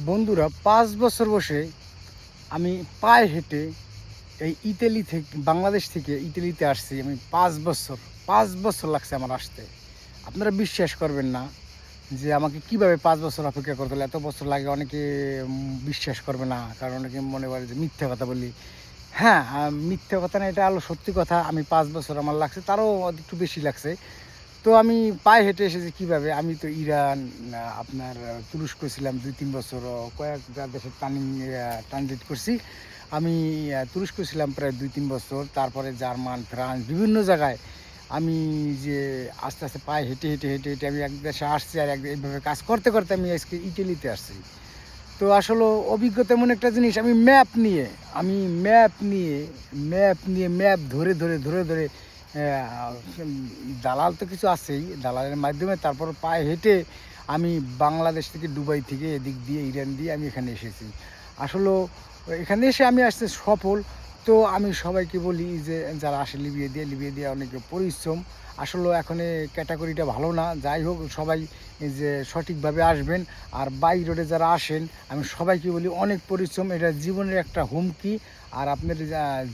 বন্ধুরা ৫ বছর বসে আমি পায়ে হেঁটে এই ইতালি থেকে বাংলাদেশ থেকে ইতালিতে আসছি। আমি ৫ বছর লাগছে আমার আসতে। আপনারা বিশ্বাস করবেন না যে আমাকে কিভাবে ৫ বছর অপেক্ষা করতে হলো। এত বছর লাগে অনেকে বিশ্বাস করবে না, কারণ অনেকে মনে করে যে মিথ্যা কথা বলি। হ্যাঁ, মিথ্যা কথা না, এটা হলো সত্যি কথা। আমি ৫ বছর আমার লাগছে, তারও একটু বেশি লাগছে। তো আমি পায়ে হেঁটে এসেছি কীভাবে? আমি তো ইরান, আপনার তুরস্ক ছিলাম ২-৩ বছর, কয়েকটা দেশে ট্রানজিট করছি। আমি তুরস্ক ছিলাম প্রায় ২-৩ বছর, তারপরে জার্মান, ফ্রান্স, বিভিন্ন জায়গায় আমি যে আস্তে আস্তে পায়ে হেঁটে হেঁটে হেঁটে হেঁটে আমি এক দেশে আসছি, আর এইভাবে কাজ করতে করতে আমি আজকে ইটালিতে আসছি। তো আসলে অভিজ্ঞতা এমন একটা জিনিস, আমি ম্যাপ ধরে ধরে ধরে ধরে দালাল তো কিছু আছেই, দালালের মাধ্যমে তারপর পায়ে হেঁটে আমি বাংলাদেশ থেকে, দুবাই থেকে, এদিক দিয়ে, ইরান দিয়ে আমি এখানে এসেছি। আসলে এখানে এসে আমি আসতে সফল। তো আমি সবাইকে বলি যে যারা আসে লিবিয়া দিয়ে অনেক পরিশ্রম। আসলে এখন ক্যাটাগরিটা ভালো না। যাই হোক, সবাই এই যে সঠিকভাবে আসবেন। আর বাই রোডে যারা আসেন, আমি সবাইকে বলি অনেক পরিশ্রম, এটা জীবনের একটা হুমকি। আর আপনার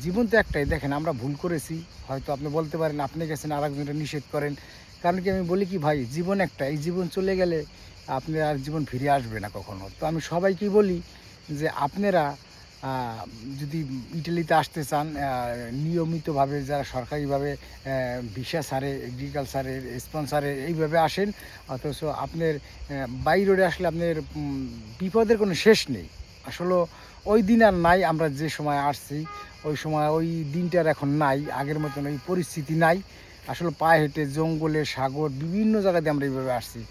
জীবন তো একটাই, দেখেন আমরা ভুল করেছি, হয়তো আপনি বলতে পারেন আপনি গেছেন আর একজনটা নিষেধ করেন। কারণ কি, আমি বলি কি ভাই, জীবন একটা, এই জীবন চলে গেলে আপনি আর জীবন ফিরে আসবে না কখনো। তো আমি সবাইকেই বলি যে আপনারা যদি ইটালিতে আসতে চান, নিয়মিতভাবে যারা সরকারিভাবে ভিসা ছাড়ে, এগ্রিকালচারের স্পন্সারে এইভাবে আসেন। অথচ আপনার বাই রোডে আসলে আপনার বিপদের কোনো শেষ নেই। আসলে ওই দিন আর নাই, আমরা যে সময় আসছি ওই সময় ওই দিনটার এখন নাই, আগের মতন ওই পরিস্থিতি নাই। আসলে পায়ে হেঁটে জঙ্গলে, সাগর, বিভিন্ন জায়গাতে আমরা এইভাবে আসছি।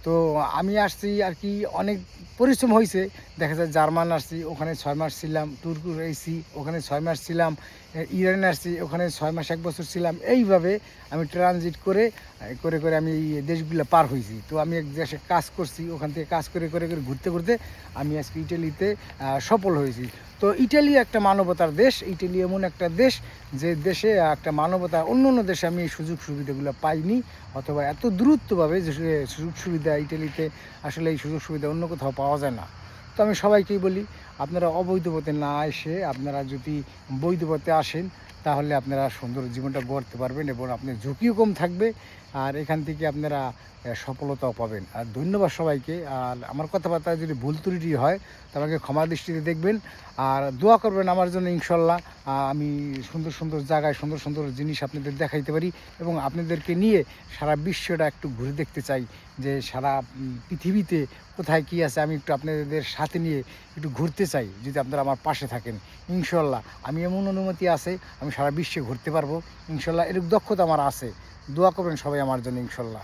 তো আমি আসছি আর কি, অনেক পরিশ্রম হয়েছে। দেখা যায় জার্মান আসছি, ওখানে ৬ মাস ছিলাম, তুর্কি এসি, ওখানে ৬ মাস ছিলাম, ইরান আসছি, ওখানে ৬ মাস ১ বছর ছিলাম। এইভাবে আমি ট্রানজিট করে করে করে আমি এই দেশগুলো পার হয়েছি। তো আমি এক দেশে কাজ করছি, ওখান থেকে কাজ করে করে করে ঘুরতে ঘুরতে আমি আজকে ইটালিতে সফল হয়েছি। তো ইটালি একটা মানবতার দেশ। ইটালি এমন একটা দেশ যে দেশে একটা মানবতা, অন্য অন্য দেশে আমি এই সুযোগ সুবিধাগুলো পাইনি, অথবা এত দ্রুতভাবে যে সুযোগ সুবিধা ইটালিতে, আসলে এই সুযোগ সুবিধা অন্য কোথাও পাওয়া যায় না। তো আমি সবাইকেই বলি, আপনারা অবৈধ পথে না এসে আপনারা যদি বৈধ পথে আসেন, তাহলে আপনারা সুন্দর জীবনটা গড়তে পারবেন এবং আপনার ঝুঁকিও কম থাকবে। আর এখান থেকে আপনারা সফলতাও পাবেন। আর ধন্যবাদ সবাইকে। আর আমার কথাবার্তা যদি ভুল ত্রুটি হয়, তা আমাকে ক্ষমা দৃষ্টিতে দেখবেন। আর দোয়া করবেন আমার জন্য, ইনশাল্লাহ আমি সুন্দর সুন্দর জায়গায় সুন্দর সুন্দর জিনিস আপনাদের দেখাইতে পারি, এবং আপনাদেরকে নিয়ে সারা বিশ্বটা একটু ঘুরে দেখতে চাই, যে সারা পৃথিবীতে কোথায় কী আছে আমি একটু আপনাদের সাথে নিয়ে একটু ঘুরতে চাই, যদি আপনারা আমার পাশে থাকেন। ইনশাল্লাহ আমি এমন অনুমতি আছে, আমি সারা বিশ্বে ঘুরতে পারবো ইনশাল্লাহ, এরকম দক্ষতা আমার আছে। দোয়া করবেন সবাই আমার জন্য, ইনশাল্লাহ।